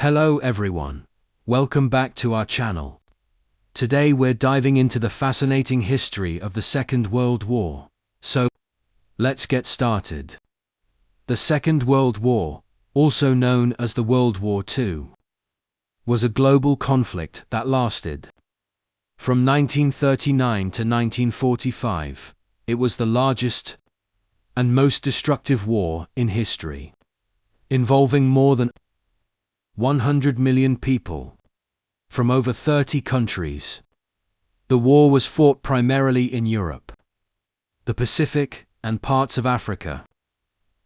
Hello everyone. Welcome back to our channel. Today we're diving into the fascinating history of the Second World War. So, let's get started. The Second World War, also known as the World War II, was a global conflict that lasted from 1939 to 1945. It was the largest and most destructive war in history, involving more than 100 million people from over 30 countries. The war was fought primarily in Europe, the Pacific, and parts of Africa,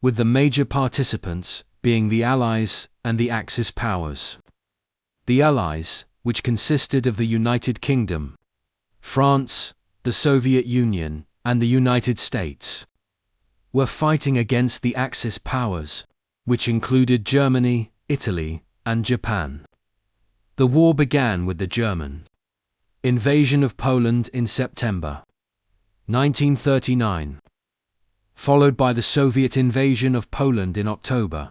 with the major participants being the Allies and the Axis powers. The Allies, which consisted of the United Kingdom, France, the Soviet Union, and the United States, were fighting against the Axis powers, which included Germany, Italy, and Japan. The war began with the German invasion of Poland in September 1939, followed by the Soviet invasion of Poland in October.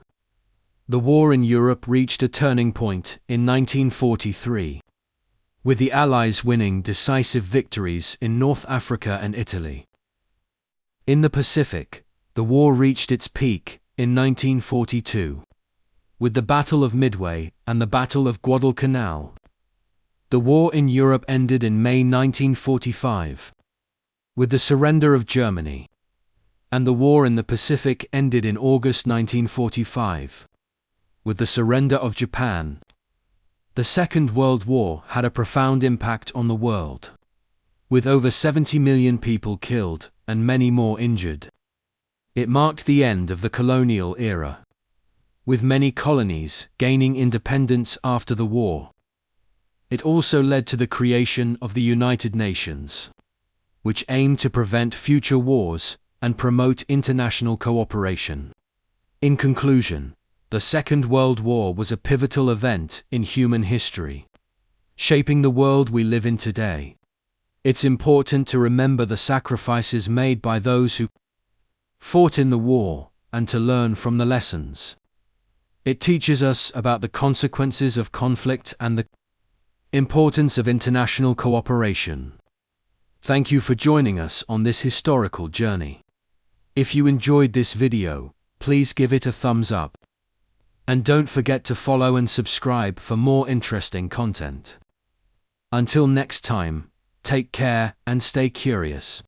The war in Europe reached a turning point in 1943, with the Allies winning decisive victories in North Africa and Italy. In the Pacific, the war reached its peak in 1942, with the Battle of Midway and the Battle of Guadalcanal. The war in Europe ended in May 1945, with the surrender of Germany, and the war in the Pacific ended in August 1945, with the surrender of Japan. The Second World War had a profound impact on the world, with over 70 million people killed and many more injured. It marked the end of the colonial era, with many colonies gaining independence after the war. It also led to the creation of the United Nations, which aimed to prevent future wars and promote international cooperation. In conclusion, the Second World War was a pivotal event in human history, shaping the world we live in today. It's important to remember the sacrifices made by those who fought in the war and to learn from the lessons. It teaches us about the consequences of conflict and the importance of international cooperation. Thank you for joining us on this historical journey. If you enjoyed this video, please give it a thumbs up. And don't forget to follow and subscribe for more interesting content. Until next time, take care and stay curious.